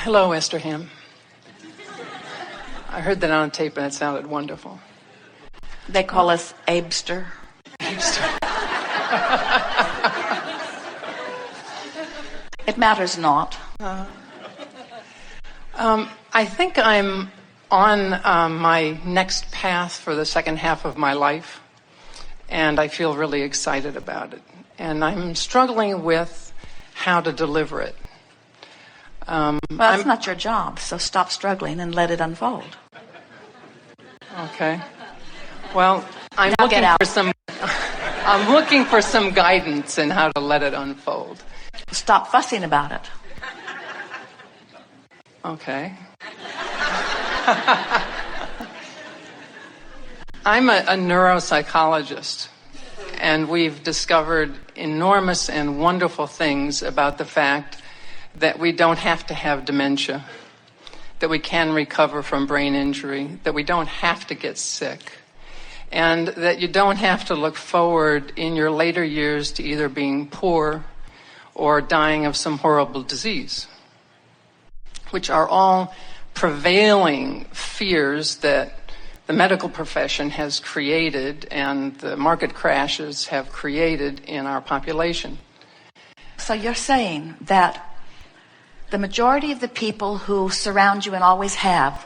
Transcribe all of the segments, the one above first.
Hello, Esther Ham. I heard that on tape and it sounded wonderful. They call us Abster. It matters not. I think I'm on my next path for the second half of my life, and I feel really excited about it. And I'm struggling with how to deliver it. Well, that's not your job, so stop struggling and let it unfold. Okay. Well, I'm looking for some guidance in how to let it unfold. Stop fussing about it. Okay. I'm a neuropsychologist, and we've discovered enormous and wonderful things about the fact that we don't have to have dementia, that we can recover from brain injury, that we don't have to get sick, and that you don't have to look forward in your later years to either being poor or dying of some horrible disease, which are all prevailing fears that the medical profession has created and the market crashes have created in our population. So you're saying that the majority of the people who surround you and always have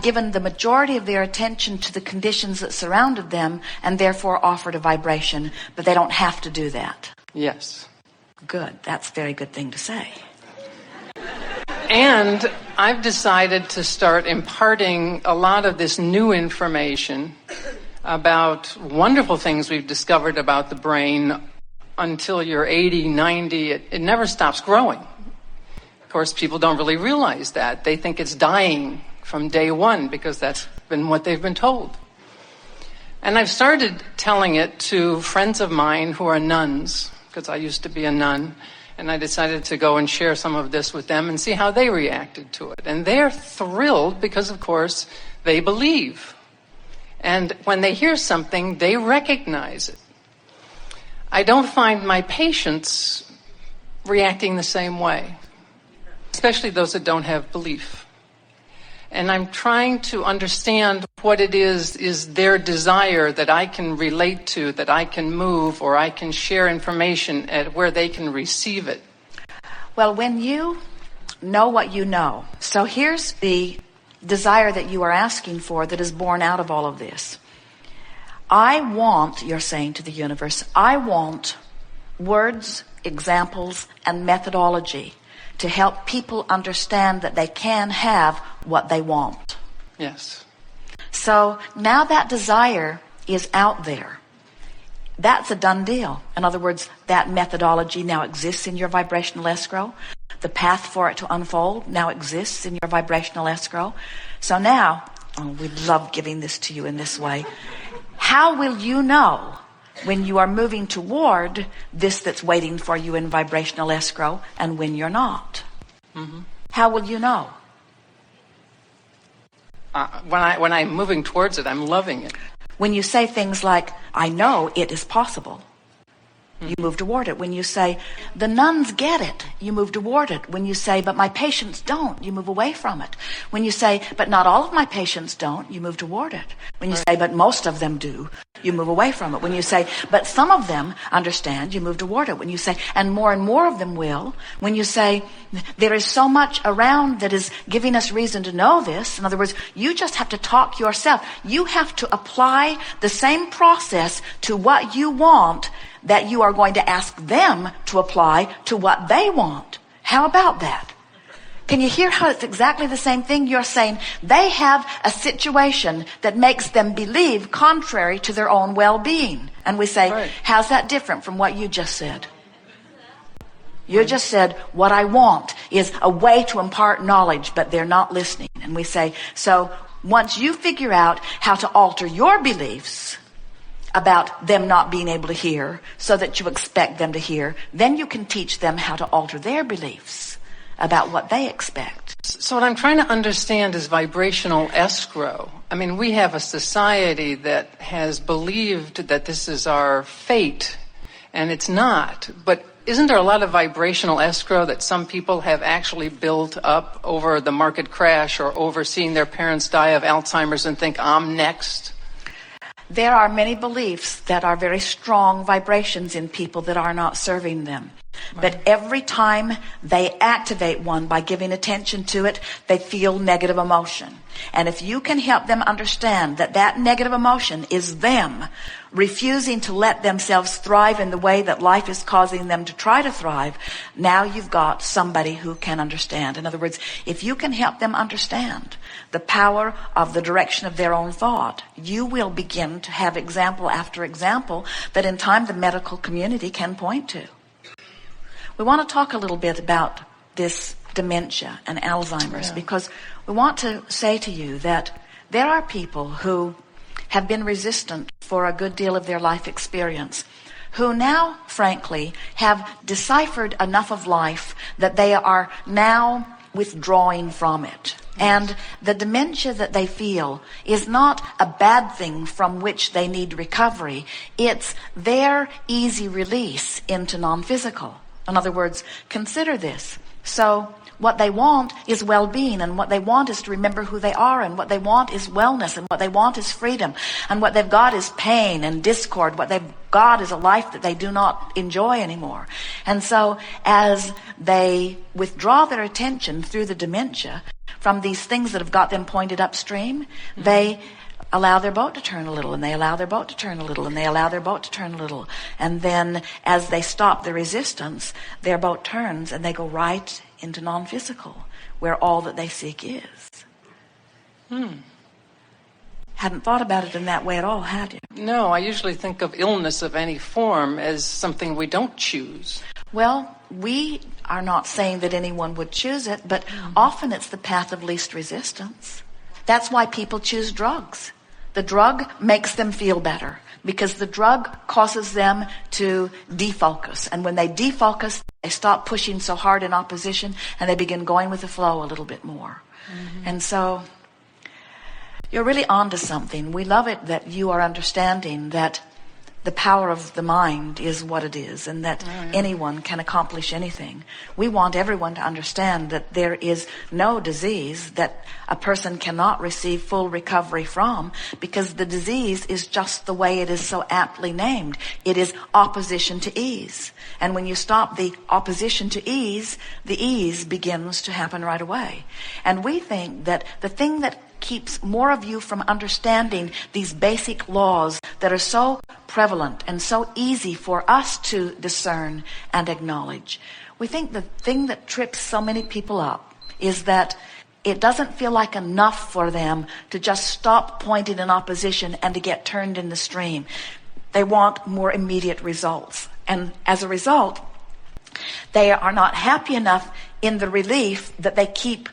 given the majority of their attention to the conditions that surrounded them and therefore offered a vibration, but they don't have to do that. Yes. Good. That's a very good thing to say. And I've decided to start imparting a lot of this new information about wonderful things we've discovered about the brain until you're 80, 90. It never stops growing. Of course, people don't really realize that. They think it's dying from day one because that's been what they've been told. And I've started telling it to friends of mine who are nuns, because I used to be a nun, and I decided to go and share some of this with them and see how they reacted to it. And they're thrilled because, of course, they believe. And when they hear something, they recognize it. I don't find my patients reacting the same way, especially those that don't have belief. And I'm trying to understand what it is their desire that I can relate to, that I can move, or I can share information at where they can receive it. Well, when you know what you know, so here's the desire that you are asking for that is born out of all of this. I want, you're saying to the universe, I want words, examples, and methodology to help people understand that they can have what they want. Yes. So now that desire is out there. That's a done deal. In other words, that methodology now exists in your vibrational escrow. The path for it to unfold now exists in your vibrational escrow. So now, we love giving this to you in this way. How will you know when you are moving toward this that's waiting for you in vibrational escrow and when you're not? Mm-hmm. How will you know? When I'm moving towards it, I'm loving it. When you say things like, I know it is possible, you move toward it. When you say, the nuns get it, you move toward it. When you say, but my patients don't, you move away from it. When you say, but not all of my patients don't, you move toward it. When you say, but most of them do, you move away from it. When you say, but some of them understand, you move toward it. When you say, and more of them will. When you say, there is so much around that is giving us reason to know this. In other words, you just have to talk yourself. You have to apply the same process to what you want that you are going to ask them to apply to what they want. How about that? Can you hear how it's exactly the same thing? You're saying they have a situation that makes them believe contrary to their own well-being. And we say, right. How's that different from what you just said? You just said, what I want is a way to impart knowledge, but they're not listening. And we say, so once you figure out how to alter your beliefs about them not being able to hear so that you expect them to hear, then you can teach them how to alter their beliefs about what they expect. So what I'm trying to understand is vibrational escrow. I mean, we have a society that has believed that this is our fate And it's not. But isn't there a lot of vibrational escrow that some people have actually built up over the market crash or over seeing their parents die of Alzheimer's and think, I'm next? There are many beliefs that are very strong vibrations in people that are not serving them. But every time they activate one by giving attention to it, they feel negative emotion. And if you can help them understand that that negative emotion is them refusing to let themselves thrive in the way that life is causing them to try to thrive, now you've got somebody who can understand. In other words, if you can help them understand the power of the direction of their own thought, you will begin to have example after example that in time the medical community can point to. We want to talk a little bit about this dementia and Alzheimer's because we want to say to you that there are people who have been resistant for a good deal of their life experience, who now, frankly, have deciphered enough of life that they are now withdrawing from it. And the dementia that they feel is not a bad thing from which they need recovery. It's their easy release into non-physical. In other words, consider this. So what they want is well-being, and what they want is to remember who they are, and what they want is wellness, and what they want is freedom, and what they've got is pain and discord. What they've got is a life that they do not enjoy anymore. And so as they withdraw their attention through the dementia from these things that have got them pointed upstream, they allow their boat to turn a little, and they allow their boat to turn a little, and they allow their boat to turn a little. And then as they stop the resistance, their boat turns and they go right into non-physical, where all that they seek is. Hadn't thought about it in that way at all, had you? No, I usually think of illness of any form as something we don't choose. Well, we are not saying that anyone would choose it, but often it's the path of least resistance. That's why people choose drugs. The drug makes them feel better because the drug causes them to defocus. And when they defocus, they stop pushing so hard in opposition and they begin going with the flow a little bit more. And so you're really onto something. We love it that you are understanding that the power of the mind is what it is, and that anyone can accomplish anything. We want everyone to understand that there is no disease that a person cannot receive full recovery from, because the disease is just the way it is so aptly named. It is opposition to ease. And when you stop the opposition to ease, the ease begins to happen right away. And we think that the thing that keeps more of you from understanding these basic laws that are so prevalent and so easy for us to discern and acknowledge. We think the thing that trips so many people up is that it doesn't feel like enough for them to just stop pointing in opposition and to get turned in the stream. They want more immediate results. And as a result, they are not happy enough in the relief that they keep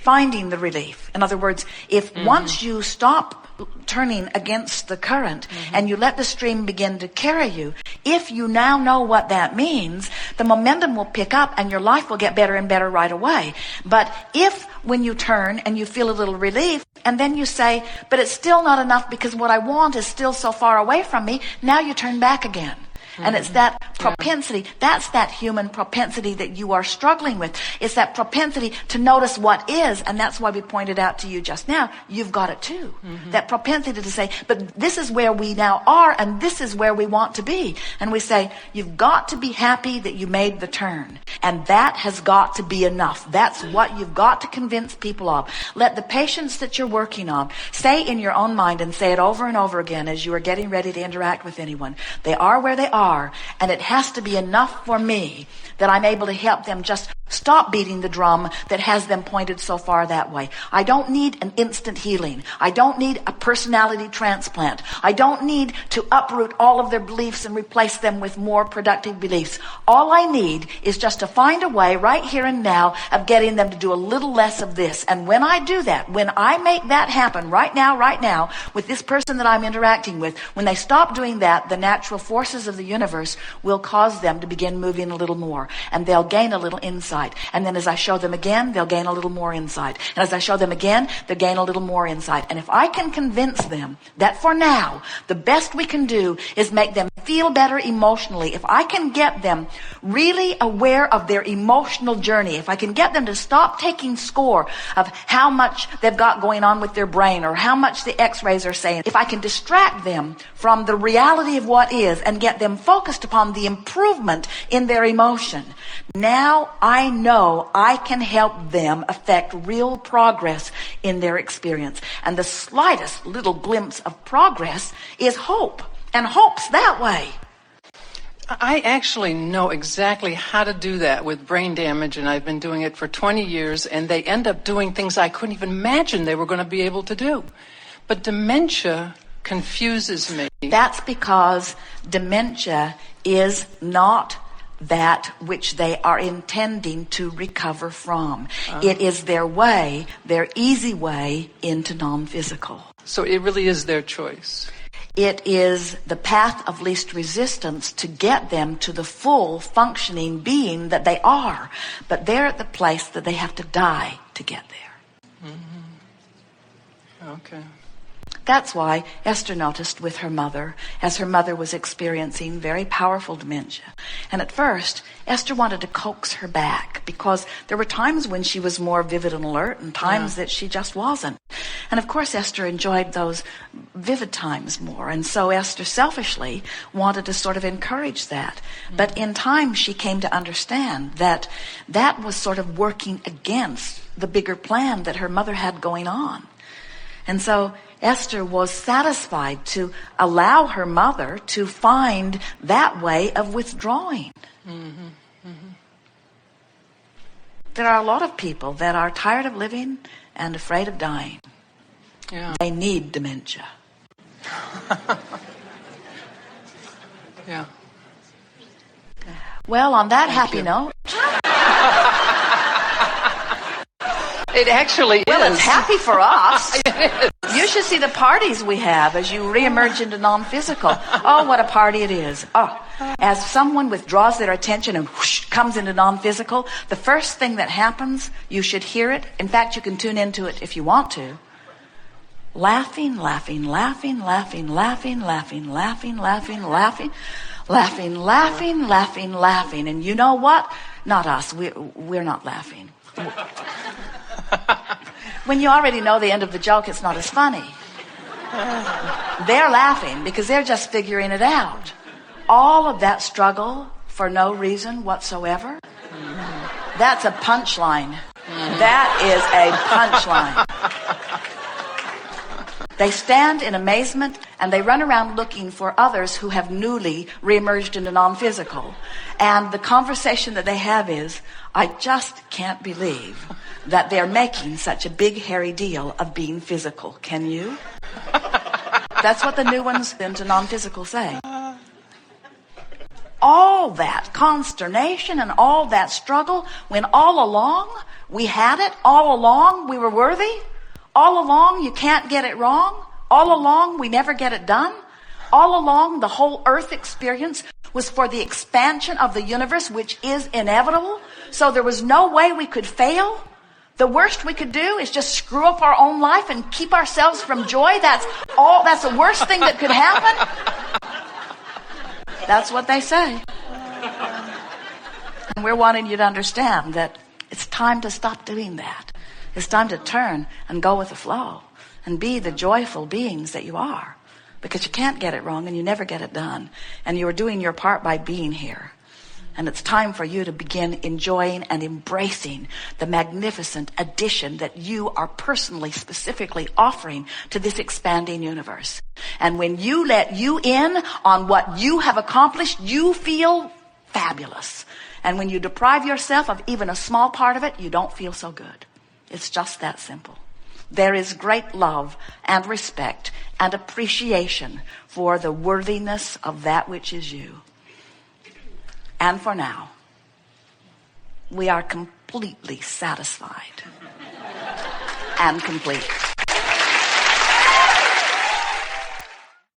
finding the relief. In other words, if once you stop turning against the current and you let the stream begin to carry you, if you now know what that means, the momentum will pick up and your life will get better and better right away. But if when you turn and you feel a little relief and then you say, but it's still not enough because what I want is still so far away from me, now you turn back again. And it's that propensity, that's that human propensity that you are struggling with. It's that propensity to notice what is, and that's why we pointed out to you just now, you've got it too. That propensity to say, but this is where we now are, and this is where we want to be. And we say, you've got to be happy that you made the turn. And that has got to be enough. That's what you've got to convince people of. Let the patients that you're working on say in your own mind, and say it over and over again as you are getting ready to interact with anyone, they are where they are. And it has to be enough for me that I'm able to help them just stop beating the drum that has them pointed so far that way. I don't need an instant healing. I don't need a personality transplant. I don't need to uproot all of their beliefs and replace them with more productive beliefs. All I need is just to find a way right here and now of getting them to do a little less of this. And when I do that, when I make that happen right now, with this person that I'm interacting with, when they stop doing that, the natural forces of the universe will cause them to begin moving a little more. And they'll gain a little insight. And then as I show them again, they'll gain a little more insight. And as I show them again, they'll gain a little more insight. And if I can convince them that for now, the best we can do is make them feel better emotionally, if I can get them really aware of their emotional journey, if I can get them to stop taking score of how much they've got going on with their brain or how much the x-rays are saying, if I can distract them from the reality of what is and get them focused upon the improvement in their emotion, now I know I can help them affect real progress in their experience. And the slightest little glimpse of progress is hope. And hope's that way. I actually know exactly how to do that with brain damage, and I've been doing it for 20 years, and they end up doing things I couldn't even imagine they were going to be able to do. But dementia confuses me. That's because dementia is not that which they are intending to recover from. It is their way, their easy way into non-physical. So it really is their choice. It is the path of least resistance to get them to the full functioning being that they are. But they're at the place that they have to die to get there. Mm-hmm. Okay. That's why Esther noticed with her mother, as her mother was experiencing very powerful dementia. And at first, Esther wanted to coax her back because there were times when she was more vivid and alert and times that she just wasn't. And of course, Esther enjoyed those vivid times more. And so Esther selfishly wanted to sort of encourage that. But in time, she came to understand that that was sort of working against the bigger plan that her mother had going on. And so Esther was satisfied to allow her mother to find that way of withdrawing. Mm-hmm. Mm-hmm. There are a lot of people that are tired of living and afraid of dying. Yeah. They need dementia. Yeah. Well, on that happy note. It actually Well, is. it's happy for us. You should see the parties we have as you reemerge into non-physical. Oh, what a party it is. Oh, as someone withdraws their attention and whoosh, comes into non-physical, the first thing that happens, you should hear it. In fact, you can tune into it if you want to. Laughing, laughing, laughing, laughing, laughing, laughing, laughing, laughing, laughing, laughing, laughing, laughing, laughing. And you know what? Not us. We're not laughing. When you already know the end of the joke, it's not as funny. They're laughing because they're just figuring it out. All of that struggle for no reason whatsoever, that's a punchline. That is a punchline. They stand in amazement and they run around looking for others who have newly reemerged into non-physical. And the conversation that they have is, I just can't believe that they're making such a big hairy deal of being physical. Can you? That's what the new ones into non-physical say. All that consternation and all that struggle, when all along we had it, all along we were worthy, all along you can't get it wrong, all along we never get it done, all along the whole earth experience was for the expansion of the universe, which is inevitable, so there was no way we could fail. The worst we could do is just screw up our own life and keep ourselves from joy. That's the worst thing that could happen. That's what they say. And we're wanting you to understand that it's time to stop doing that. It's time to turn and go with the flow and be the joyful beings that you are. Because you can't get it wrong and you never get it done. And you are doing your part by being here. And it's time for you to begin enjoying and embracing the magnificent addition that you are personally, specifically offering to this expanding universe. And when you let you in on what you have accomplished, you feel fabulous. And when you deprive yourself of even a small part of it, you don't feel so good. It's just that simple. There is great love and respect and appreciation for the worthiness of that which is you. And for now, we are completely satisfied and complete.